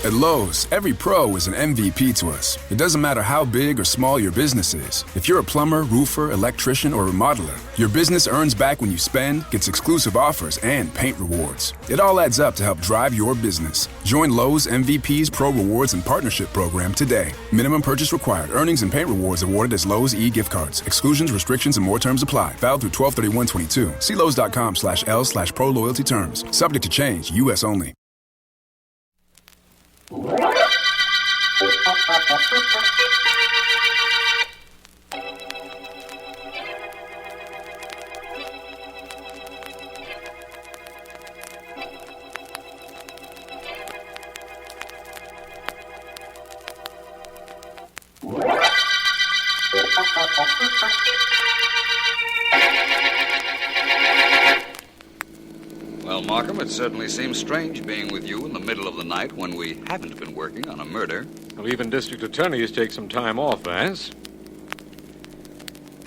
At Lowe's, every pro is an MVP to us. It doesn't matter how big or small your business is. If you're a plumber, roofer, electrician, or remodeler, your business earns back when you spend, gets exclusive offers, and paint rewards. It all adds up to help drive your business. Join Lowe's MVP's Pro Rewards and Partnership Program today. Minimum purchase required. Earnings and paint rewards awarded as Lowe's e-gift cards. Exclusions, restrictions, and more terms apply. Valid through 12/31/22. See Lowes.com/L/Pro Loyalty terms. Subject to change. U.S. only. Well, Markham, it certainly seems strange being with you in the middle of the night when we haven't been working on a murder. Well, even district attorneys take some time off, Vance.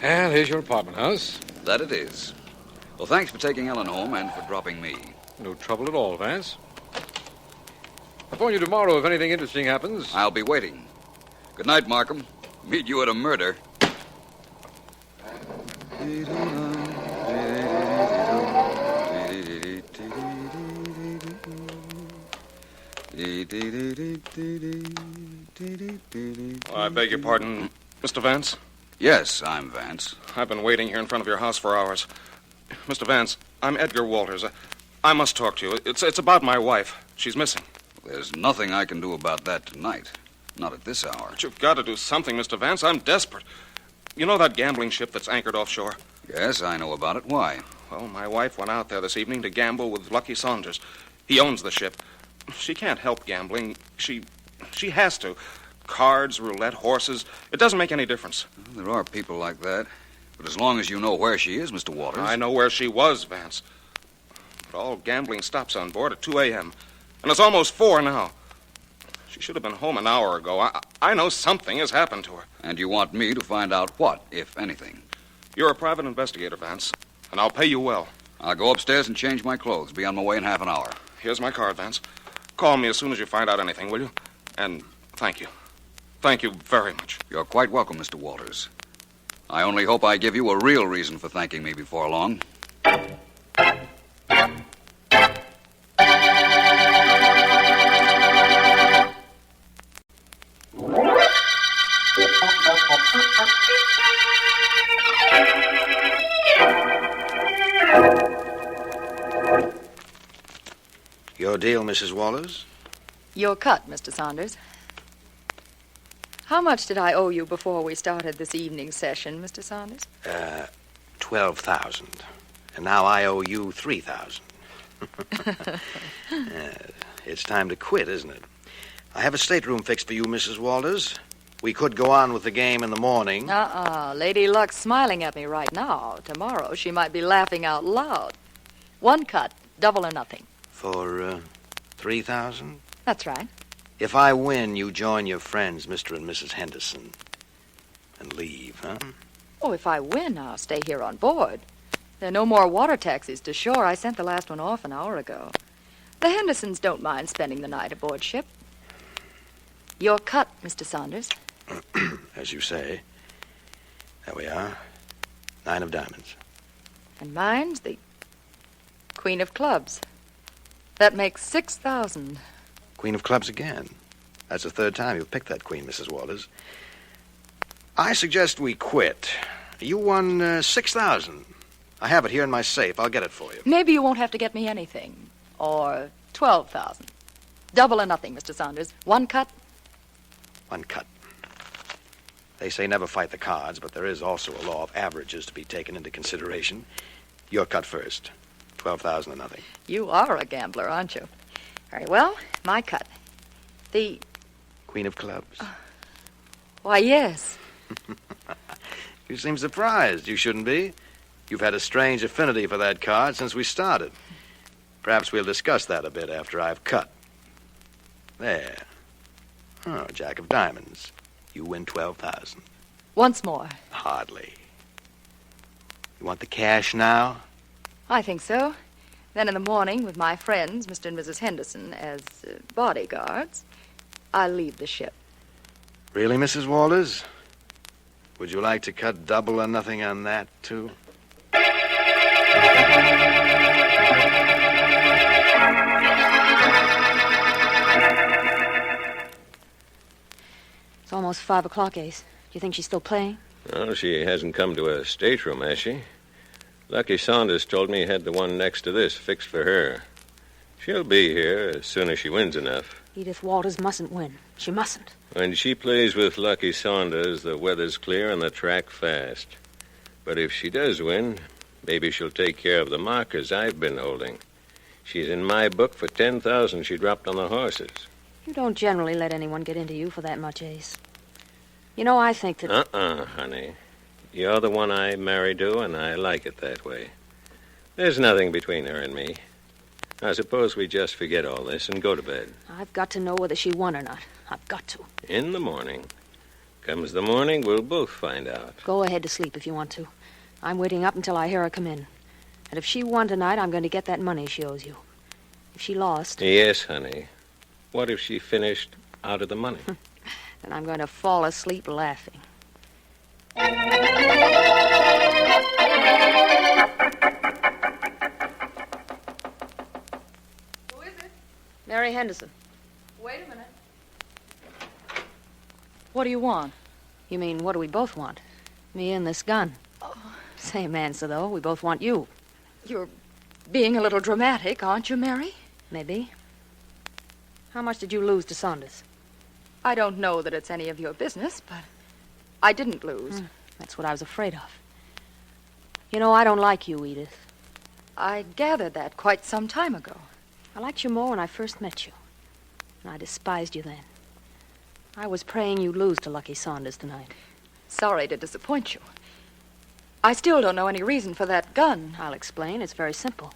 And here's your apartment house. That it is. Well, thanks for taking Ellen home and for dropping me. No trouble at all, Vance. I'll phone you tomorrow if anything interesting happens. I'll be waiting. Good night, Markham. Meet you at a murder. I beg your pardon, Mr. Vance? Yes, I'm Vance. I've been waiting here in front of your house for hours. Mr. Vance, I'm Edgar Walters. I must talk to you. It's about my wife. She's missing. There's nothing I can do about that tonight. Not at this hour. But you've got to do something, Mr. Vance. I'm desperate. You know that gambling ship that's anchored offshore? Yes, I know about it. Why? Well, my wife went out there this evening to gamble with Lucky Saunders. He owns the ship. She can't help gambling. She has to. Cards, roulette, horses. It doesn't make any difference. There are people like that. But as long as you know where she is, Mr. Walters... I know where she was, Vance. But all gambling stops on board at 2 a.m. And it's almost 4 now. She should have been home an hour ago. I know something has happened to her. And you want me to find out what, if anything? You're a private investigator, Vance, and I'll pay you well. I'll go upstairs and change my clothes. Be on my way in half an hour. Here's my card, Vance. Call me as soon as you find out anything, will you? And thank you. Thank you very much. You're quite welcome, Mr. Walters. I only hope I give you a real reason for thanking me before long. Your deal, Mrs. Walters? Your cut, Mr. Saunders. How much did I owe you before we started this evening's session, Mr. Saunders? 12,000. And now I owe you 3,000. It's time to quit, isn't it? I have a stateroom fixed for you, Mrs. Walters. We could go on with the game in the morning. Lady Luck's smiling at me right now. Tomorrow she might be laughing out loud. One cut, double or nothing. For 3,000? That's right. If I win, you join your friends, Mr. and Mrs. Henderson, and leave, huh? Oh, if I win, I'll stay here on board. There are no more water taxis to shore. I sent the last one off an hour ago. The Hendersons don't mind spending the night aboard ship. Your cut, Mr. Saunders. As you say. There we are. 9 of diamonds. And mine's the Queen of Clubs. That makes 6,000. Queen of Clubs again. That's the third time you've picked that queen, Mrs. Walters. I suggest we quit. You won 6,000. I have it here in my safe. I'll get it for you. Maybe you won't have to get me anything. Or 12,000. Double or nothing, Mr. Saunders. One cut. One cut. They say never fight the cards, but there is also a law of averages to be taken into consideration. Your cut first. 12,000 or nothing. You are a gambler, aren't you? Very well. My cut. The... Queen of Clubs. Why, yes. You seem surprised. You shouldn't be. You've had a strange affinity for that card since we started. Perhaps we'll discuss that a bit after I've cut. There. Oh, Jack of Diamonds. You win 12,000. Once more. Hardly. You want the cash now? I think so. Then in the morning, with my friends, Mr. and Mrs. Henderson, as bodyguards, I'll leave the ship. Really, Mrs. Walters? Would you like to cut double or nothing on that, too? It's almost 5 o'clock, Ace. Do you think she's still playing? Well, she hasn't come to a stateroom, has she? Lucky Saunders told me he had the one next to this fixed for her. She'll be here as soon as she wins enough. Edith Walters mustn't win. She mustn't. When she plays with Lucky Saunders, the weather's clear and the track fast. But if she does win, maybe she'll take care of the markers I've been holding. She's in my book for 10,000 she dropped on the horses. You don't generally let anyone get into you for that much, Ace. You know, I think that... honey. You're the one I married to, and I like it that way. There's nothing between her and me. I suppose we just forget all this and go to bed. I've got to know whether she won or not. I've got to. In the morning. Comes the morning, we'll both find out. Go ahead to sleep if you want to. I'm waiting up until I hear her come in. And if she won tonight, I'm going to get that money she owes you. If she lost... Yes, honey. What if she finished out of the money? Then I'm going to fall asleep laughing. Who is it? Mary Henderson. Wait a minute. What do you want? You mean, what do we both want? Me and this gun. Oh. Same answer, though. We both want you. You're being a little dramatic, aren't you, Mary? Maybe. How much did you lose to Saunders? I don't know that it's any of your business, but I didn't lose. That's what I was afraid of. You know, I don't like you, Edith. I gathered that quite some time ago. I liked you more when I first met you. And I despised you then. I was praying you'd lose to Lucky Saunders tonight. Sorry to disappoint you. I still don't know any reason for that gun. I'll explain. It's very simple.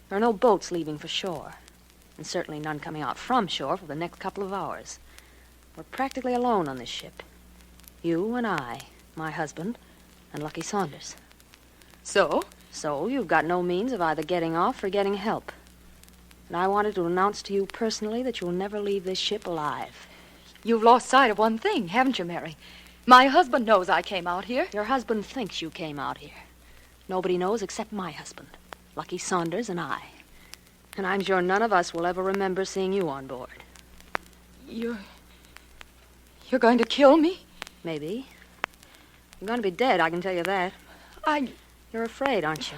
There are no boats leaving for shore. And certainly none coming out from shore for the next couple of hours. We're practically alone on this ship. You and I, my husband, and Lucky Saunders. So? So you've got no means of either getting off or getting help. And I wanted to announce to you personally that you'll never leave this ship alive. You've lost sight of one thing, haven't you, Mary? My husband knows I came out here. Your husband thinks you came out here. Nobody knows except my husband, Lucky Saunders, and I. And I'm sure none of us will ever remember seeing you on board. You're going to kill me? Maybe. You're going to be dead, I can tell you that. You're afraid, aren't you?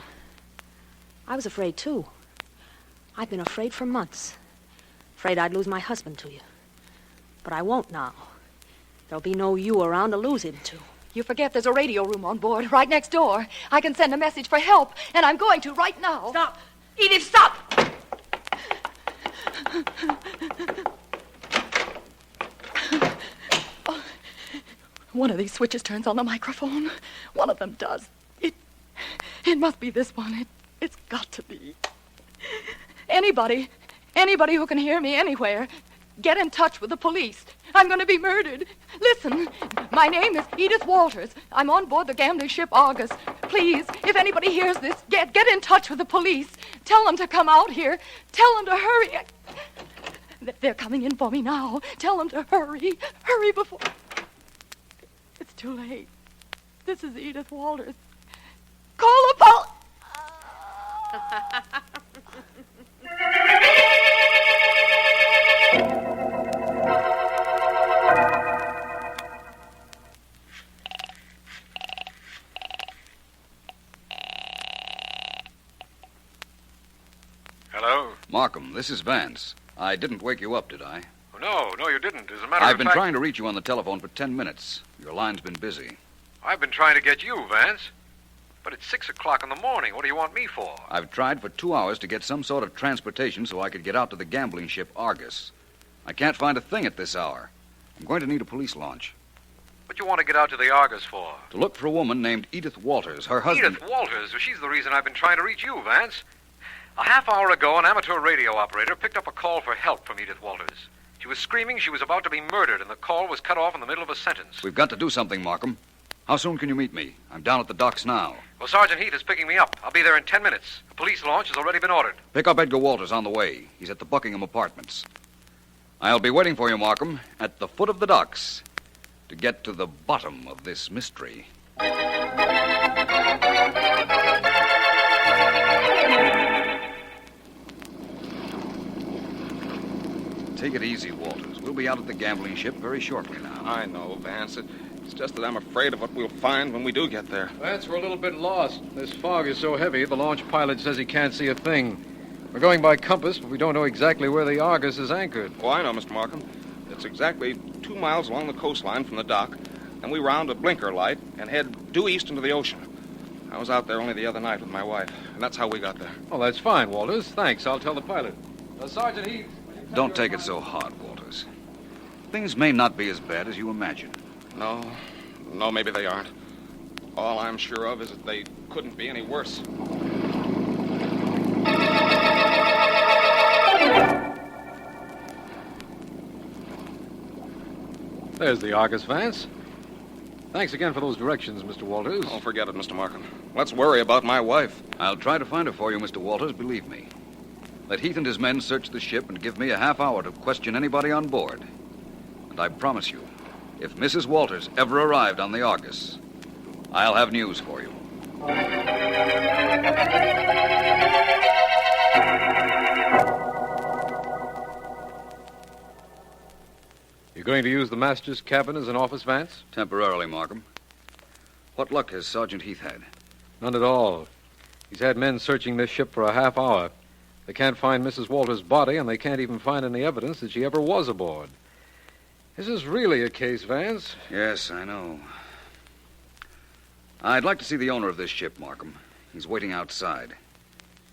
I was afraid, too. I've been afraid for months. Afraid I'd lose my husband to you. But I won't now. There'll be no you around to lose him to. You forget there's a radio room on board, right next door. I can send a message for help, and I'm going to right now. Stop! Edith, stop! One of these switches turns on the microphone. One of them does. It must be this one. It's got to be. Anybody who can hear me anywhere, get in touch with the police. I'm going to be murdered. Listen, my name is Edith Walters. I'm on board the gambling ship Argus. Please, if anybody hears this, get in touch with the police. Tell them to come out here. Tell them to hurry. They're coming in for me now. Tell them to hurry. Hurry before... It's too late. This is Edith Walters. Call the police. Hello? Markham, this is Vance. I didn't wake you up, did I? Oh, no, you didn't. As a matter I've of been fact... trying to reach you on the telephone for 10 minutes. Your line's been busy. I've been trying to get you, Vance. But it's 6 o'clock in the morning. What do you want me for? I've tried for 2 hours to get some sort of transportation so I could get out to the gambling ship Argus. I can't find a thing at this hour. I'm going to need a police launch. What you want to get out to the Argus for? To look for a woman named Edith Walters. Her husband... Edith Walters? Well, she's the reason I've been trying to reach you, Vance. A half hour ago, an amateur radio operator picked up a call for help from Edith Walters. She was screaming she was about to be murdered, and the call was cut off in the middle of a sentence. We've got to do something, Markham. How soon can you meet me? I'm down at the docks now. Well, Sergeant Heath is picking me up. I'll be there in 10 minutes. A police launch has already been ordered. Pick up Edgar Walters on the way. He's at the Buckingham Apartments. I'll be waiting for you, Markham, at the foot of the docks to get to the bottom of this mystery. Take it easy, Walters. We'll be out at the gambling ship very shortly now. I know, Vance. It's just that I'm afraid of what we'll find when we do get there. Vance, we're a little bit lost. This fog is so heavy, the launch pilot says he can't see a thing. We're going by compass, but we don't know exactly where the Argus is anchored. Oh, I know, Mr. Markham. It's exactly 2 miles along the coastline from the dock. Then we round a blinker light and head due east into the ocean. I was out there only the other night with my wife, and that's how we got there. Oh, that's fine, Walters. Thanks. I'll tell the pilot. Sergeant Heath. Don't take it so hard, Walters. Things may not be as bad as you imagine. No, maybe they aren't. All I'm sure of is that they couldn't be any worse. There's the Argus, Vance. Thanks again for those directions, Mr. Walters. Oh, forget it, Mr. Markham. Let's worry about my wife. I'll try to find her for you, Mr. Walters, believe me. Let Heath and his men search the ship and give me a half hour to question anybody on board. And I promise you, if Mrs. Walters ever arrived on the Argus, I'll have news for you. You're going to use the master's cabin as an office, Vance? Temporarily, Markham. What luck has Sergeant Heath had? None at all. He's had men searching this ship for a half hour. They can't find Mrs. Walters' body, and they can't even find any evidence that she ever was aboard. This is really a case, Vance. Yes, I know. I'd like to see the owner of this ship, Markham. He's waiting outside.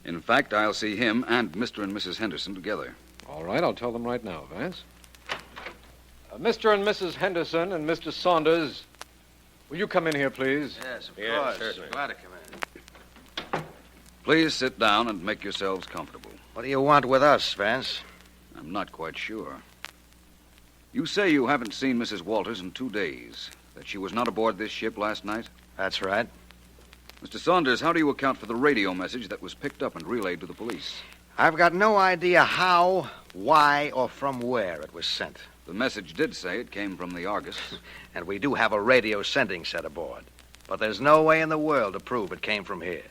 In fact, I'll see him and Mr. and Mrs. Henderson together. All right, I'll tell them right now, Vance. Mr. and Mrs. Henderson and Mr. Saunders, will you come in here, please? Yes, of Yes, course. certainly. Glad to come in. Please sit down and make yourselves comfortable. What do you want with us, Vance? I'm not quite sure. You say you haven't seen Mrs. Walters in 2 days, that she was not aboard this ship last night? That's right. Mr. Saunders, how do you account for the radio message that was picked up and relayed to the police? I've got no idea how, why, or from where it was sent. The message did say it came from the Argus. And we do have a radio sending set aboard. But there's no way in the world to prove it came from here.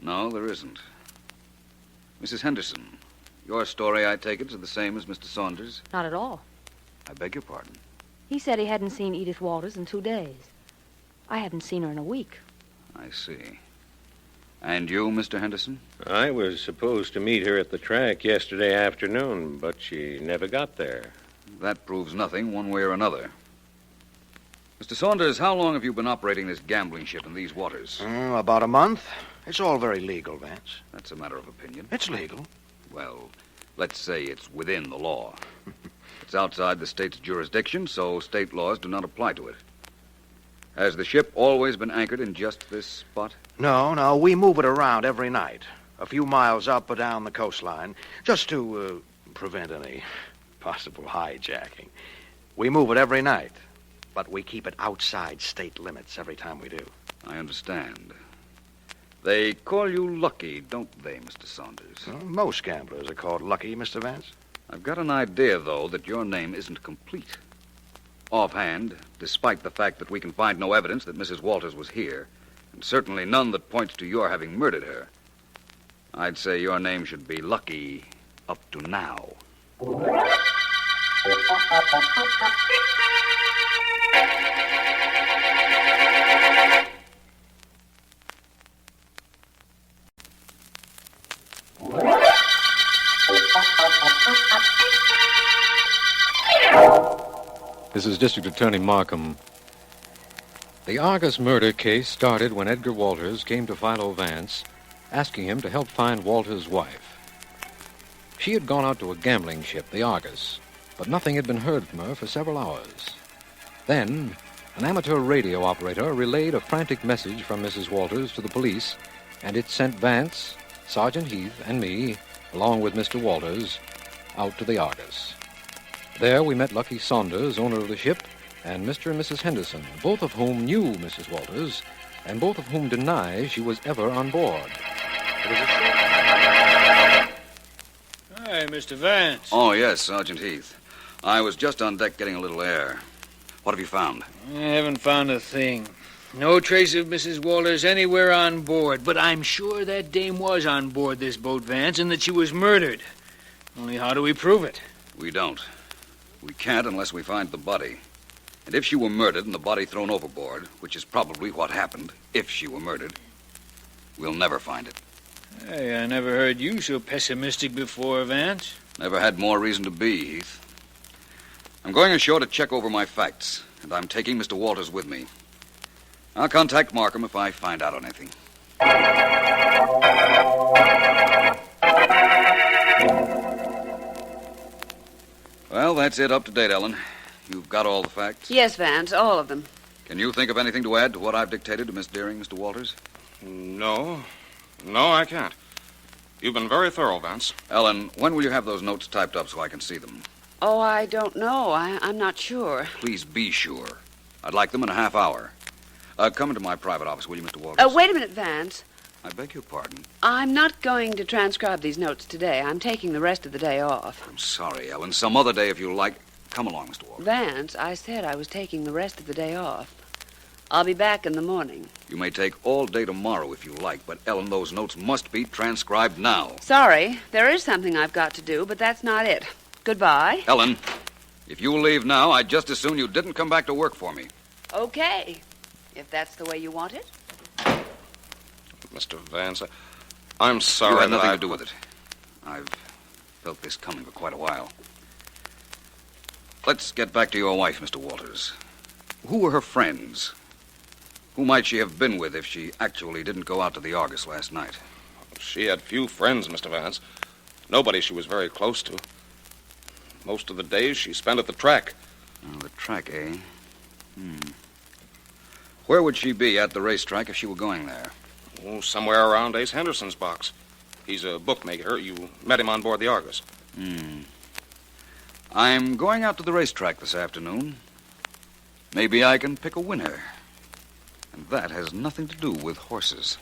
No, there isn't. Mrs. Henderson, your story, I take it, is the same as Mr. Saunders? Not at all. I beg your pardon. He said he hadn't seen Edith Walters in 2 days. I haven't seen her in a week. I see. And you, Mr. Henderson? I was supposed to meet her at the track yesterday afternoon, but she never got there. That proves nothing one way or another. Mr. Saunders, how long have you been operating this gambling ship in these waters? About a month. It's all very legal, Vance. That's a matter of opinion. It's legal. Well, let's say it's within the law. It's outside the state's jurisdiction, so state laws do not apply to it. Has the ship always been anchored in just this spot? No, we move it around every night. A few miles up or down the coastline, just to prevent any possible hijacking. We move it every night, but we keep it outside state limits every time we do. I understand. They call you lucky, don't they, Mr. Saunders? Well, most gamblers are called lucky, Mr. Vance. I've got an idea, though, that your name isn't complete. Offhand, despite the fact that we can find no evidence that Mrs. Walters was here, and certainly none that points to your having murdered her, I'd say your name should be Lucky up to now. This is District Attorney Markham. The Argus murder case started when Edgar Walters came to Philo Vance, asking him to help find Walters' wife. She had gone out to a gambling ship, the Argus, but nothing had been heard from her for several hours. Then, an amateur radio operator relayed a frantic message from Mrs. Walters to the police, and it sent Vance, Sergeant Heath, and me, along with Mr. Walters, out to the Argus. There we met Lucky Saunders, owner of the ship, and Mr. and Mrs. Henderson, both of whom knew Mrs. Walters, and both of whom deny she was ever on board. Hi, Mr. Vance. Oh, yes, Sergeant Heath. I was just on deck getting a little air. What have you found? I haven't found a thing. No trace of Mrs. Walters anywhere on board, but I'm sure that dame was on board this boat, Vance, and that she was murdered. Only how do we prove it? We don't. We can't unless we find the body. And if she were murdered and the body thrown overboard, which is probably what happened, if she were murdered, we'll never find it. Hey, I never heard you so pessimistic before, Vance. Never had more reason to be, Heath. I'm going ashore to check over my facts, and I'm taking Mr. Walters with me. I'll contact Markham if I find out anything. Well, that's it. Up to date, Ellen. You've got all the facts? Yes, Vance, all of them. Can you think of anything to add to what I've dictated to Miss Deering, Mr. Walters? No. No, I can't. You've been very thorough, Vance. Ellen, when will you have those notes typed up so I can see them? Oh, I don't know. I'm not sure. Please be sure. I'd like them in a half hour. Come into my private office, will you, Mr. Walters? Wait a minute, Vance. I beg your pardon. I'm not going to transcribe these notes today. I'm taking the rest of the day off. I'm sorry, Ellen. Some other day, if you like. Come along, Mr. Walters. Vance, I said I was taking the rest of the day off. I'll be back in the morning. You may take all day tomorrow if you like, but, Ellen, those notes must be transcribed now. Sorry, there is something I've got to do, but that's not it. Goodbye. Ellen, if you leave now, I'd just as soon you didn't come back to work for me. Okay, if that's the way you want it. Mr. Vance, I'm sorry You had that nothing to do with it. I've felt this coming for quite a while. Let's get back to your wife, Mr. Walters. Who were her friends? Who might she have been with if she actually didn't go out to the Argus last night? She had few friends, Mr. Vance. Nobody she was very close to. Most of the days she spent at the track. Oh, the track, eh? Where would she be at the racetrack if she were going there? Oh, somewhere around Ace Henderson's box. He's a bookmaker. You met him on board the Argus. I'm going out to the racetrack this afternoon. Maybe I can pick a winner. And that has nothing to do with horses.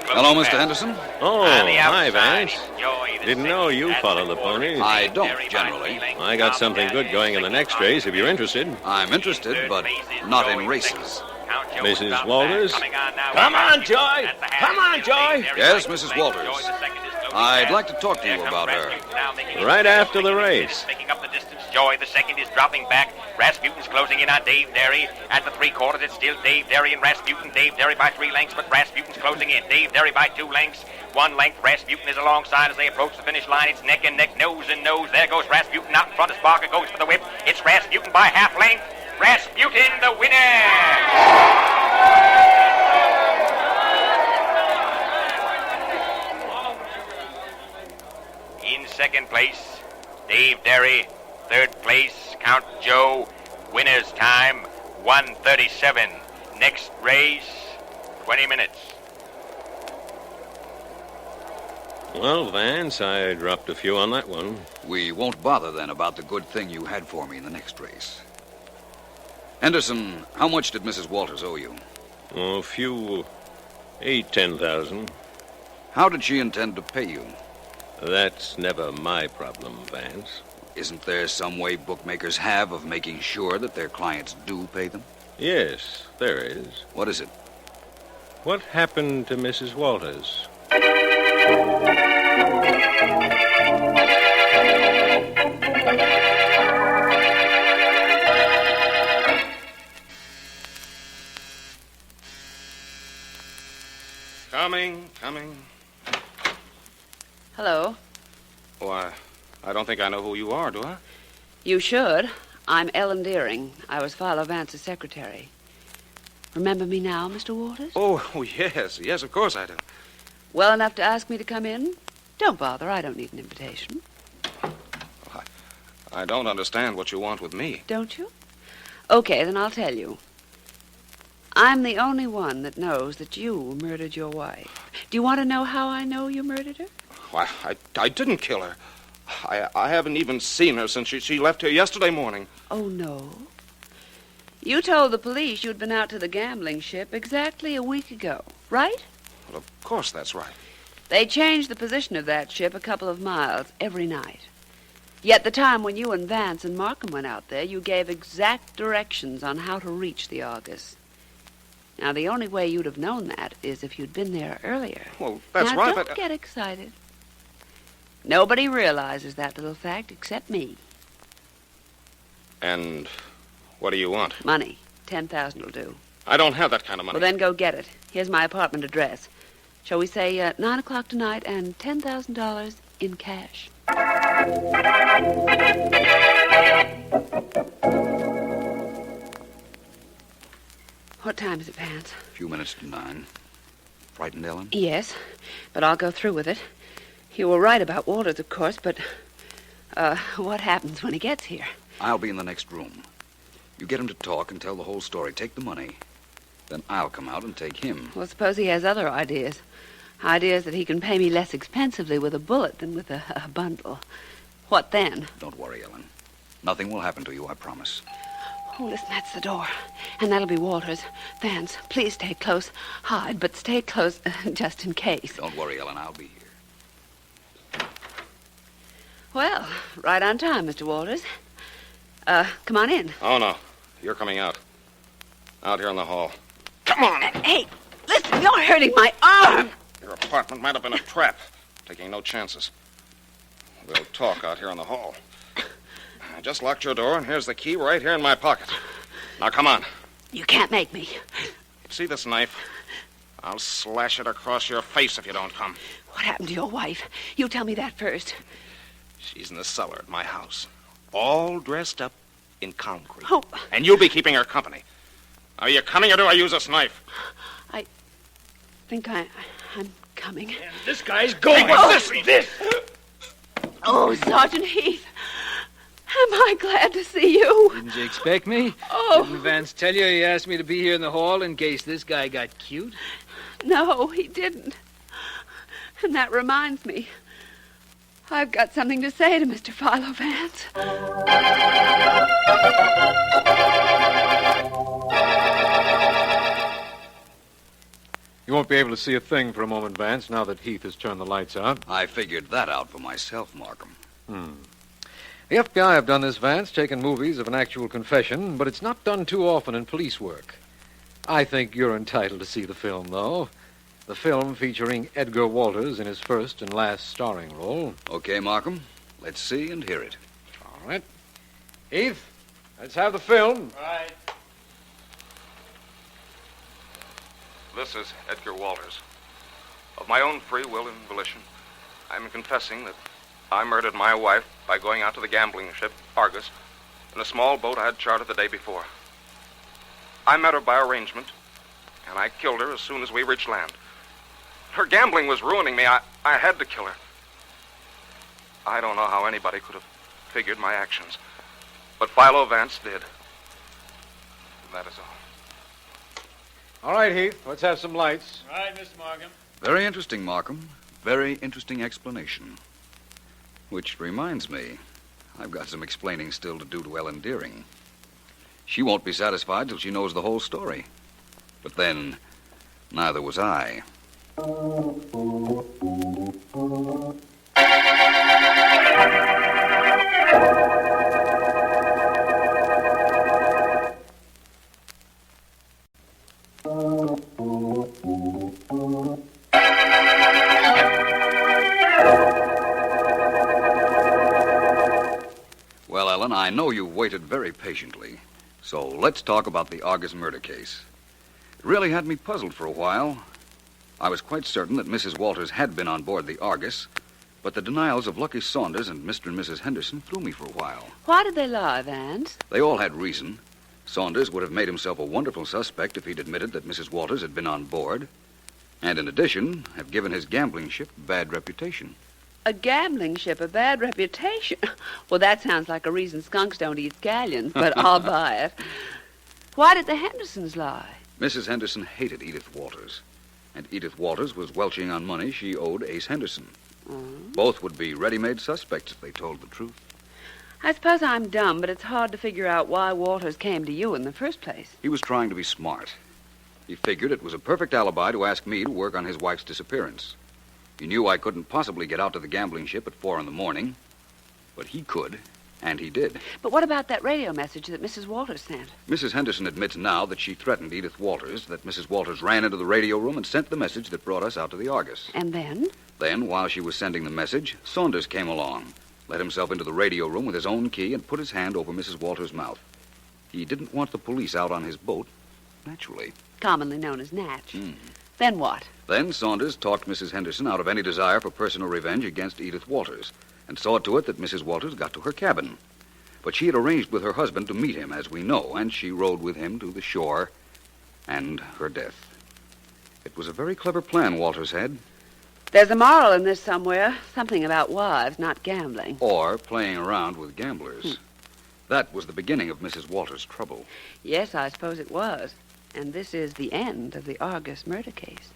Hello, Mr. Henderson. Oh, hi, Vance. Didn't know you follow the ponies. I don't, generally. I got something good going in the next race, if you're interested. I'm interested, but not in races. Mrs. Walters? Come on, Joy! Come on, Joy! Yes, Mrs. Walters. I'd like to talk to you about her. Right after the race. Making up the distance, Joy. The second is dropping back. Rasputin's closing in on Dave Derry. At the three-quarters, it's still Dave Derry and Rasputin. Dave Derry by 3 lengths, but Rasputin's closing in. Dave Derry by 2 lengths. 1 length. Rasputin is alongside as they approach the finish line. It's neck and neck, nose and nose. There goes Rasputin out in front as Barker goes for the whip. It's Rasputin by half length. Rasputin, the winner! In second place, Dave Derry. Third place, Count Joe. Winner's time, 1:37. Next race, 20 minutes. Well, Vance, I dropped a few on that one. We won't bother then about the good thing you had for me in the next race. Henderson, how much did Mrs. Walters owe you? Oh, a few... 10,000. How did she intend to pay you? That's never my problem, Vance. Isn't there some way bookmakers have of making sure that their clients do pay them? Yes, there is. What is it? What happened to Mrs. Walters? Coming. Hello. Oh, I don't think I know who you are, do I? You should. I'm Ellen Deering. I was Philo Vance's secretary. Remember me now, Mr. Walters? Oh, yes. Yes, of course I do. Well enough to ask me to come in? Don't bother. I don't need an invitation. I don't understand what you want with me. Don't you? Okay, then I'll tell you. I'm the only one that knows that you murdered your wife. Do you want to know how I know you murdered her? Why, I didn't kill her. I haven't even seen her since she left here yesterday morning. Oh, no. You told the police you'd been out to the gambling ship exactly a week ago, right? Well, of course that's right. They changed the position of that ship a couple of miles every night. Yet the time when you and Vance and Markham went out there, you gave exact directions on how to reach the Argus. Now, the only way you'd have known that is if you'd been there earlier. Well, that's now, right, don't but... get excited. Nobody realizes that little fact except me. And what do you want? Money. 10,000 will do. I don't have that kind of money. Well, then go get it. Here's my apartment address. Shall we say 9 o'clock tonight and $10,000 in cash? What time is it, Vance? A few minutes to 9. Frightened, Ellen? Yes, but I'll go through with it. You were right about Walters, of course, but what happens when he gets here? I'll be in the next room. You get him to talk and tell the whole story. Take the money. Then I'll come out and take him. Well, suppose he has other ideas. Ideas that he can pay me less expensively with a bullet than with a bundle. What then? Don't worry, Ellen. Nothing will happen to you, I promise. Oh, listen, that's the door. And that'll be Walters. Vance, please stay close. Hide, but stay close just in case. Don't worry, Ellen. I'll be here. Well, right on time, Mr. Walters. Come on in. Oh, no. You're coming out. Out here in the hall. Come on! Hey, listen, you're hurting my arm! Your apartment might have been a trap. Taking no chances. We'll talk out here in the hall. I just locked your door, and here's the key right here in my pocket. Now, come on. You can't make me. See this knife? I'll slash it across your face if you don't come. What happened to your wife? You tell me that first. She's in the cellar at my house. All dressed up in concrete. Oh. And you'll be keeping her company. Are you coming, or do I use this knife? I think I'm coming. And this guy's going. This! Oh, Sergeant Heath. Am I glad to see you? Didn't you expect me? Oh. Didn't Vance tell you he asked me to be here in the hall in case this guy got cute? No, he didn't. And that reminds me. I've got something to say to Mr. Philo Vance. You won't be able to see a thing for a moment, Vance, now that Heath has turned the lights out. I figured that out for myself, Markham. The FBI have done this, Vance, taken movies of an actual confession, but it's not done too often in police work. I think you're entitled to see the film, though. The film featuring Edgar Walters in his first and last starring role. Okay, Markham. Let's see and hear it. All right. Heath, let's have the film. Right. This is Edgar Walters. Of my own free will and volition, I'm confessing that I murdered my wife by going out to the gambling ship, Argus, in a small boat I had chartered the day before. I met her by arrangement, and I killed her as soon as we reached land. Her gambling was ruining me. I had to kill her. I don't know how anybody could have figured my actions, but Philo Vance did. That is all. All right, Heath, let's have some lights. Right, Mr. Markham. Very interesting, Markham. Very interesting explanation. Which reminds me, I've got some explaining still to do to Ellen Deering. She won't be satisfied till she knows the whole story. But then, neither was I. Well, Ellen, I know you've waited very patiently. So let's talk about the Argus murder case. It really had me puzzled for a while. I was quite certain that Mrs. Walters had been on board the Argus, but the denials of Lucky Saunders and Mr. and Mrs. Henderson threw me for a while. Why did they lie, Vance? They all had reason. Saunders would have made himself a wonderful suspect if he'd admitted that Mrs. Walters had been on board, and in addition, have given his gambling ship a bad reputation. A gambling ship, a bad reputation. Well, that sounds like a reason skunks don't eat scallions, but I'll buy it. Why did the Hendersons lie? Mrs. Henderson hated Edith Walters, and Edith Walters was welching on money she owed Ace Henderson. Both would be ready-made suspects if they told the truth. I suppose I'm dumb, but it's hard to figure out why Walters came to you in the first place. He was trying to be smart. He figured it was a perfect alibi to ask me to work on his wife's disappearance. He knew I couldn't possibly get out to the gambling ship at 4 in the morning, but he could, and he did. But what about that radio message that Mrs. Walters sent? Mrs. Henderson admits now that she threatened Edith Walters, that Mrs. Walters ran into the radio room and sent the message that brought us out to the Argus. And then? Then, while she was sending the message, Saunders came along, let himself into the radio room with his own key, and put his hand over Mrs. Walters' mouth. He didn't want the police out on his boat, naturally. Commonly known as Natch. Then what? Then Saunders talked Mrs. Henderson out of any desire for personal revenge against Edith Walters, and saw to it that Mrs. Walters got to her cabin. But she had arranged with her husband to meet him, as we know, and she rode with him to the shore and her death. It was a very clever plan Walters had. There's a moral in this somewhere. Something about wives not gambling. Or playing around with gamblers. That was the beginning of Mrs. Walters' trouble. Yes, I suppose it was. And this is the end of the Argus murder case.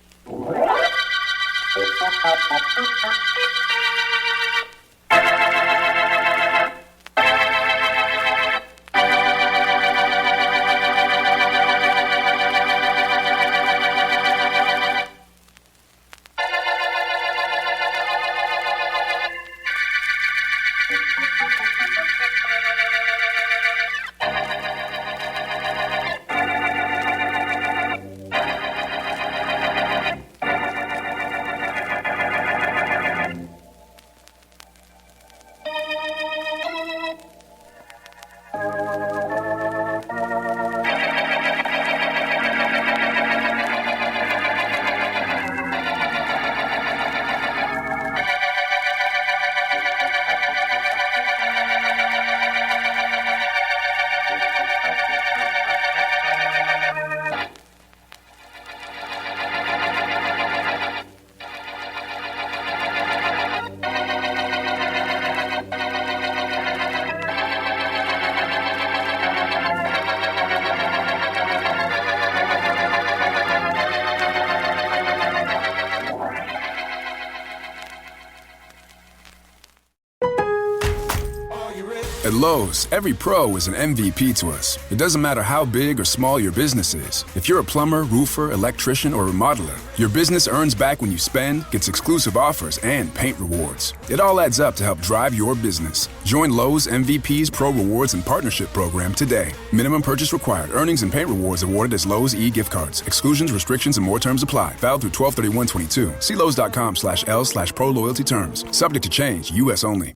At Lowe's, every pro is an MVP to us. It doesn't matter how big or small your business is. If you're a plumber, roofer, electrician, or remodeler, your business earns back when you spend, gets exclusive offers, and paint rewards. It all adds up to help drive your business. Join Lowe's MVP's Pro Rewards and Partnership Program today. Minimum purchase required. Earnings and paint rewards awarded as Lowe's e-gift cards. Exclusions, restrictions, and more terms apply. Valid through 12/31/22. See Lowe's.com/L/Pro Loyalty Terms. Subject to change. U.S. only.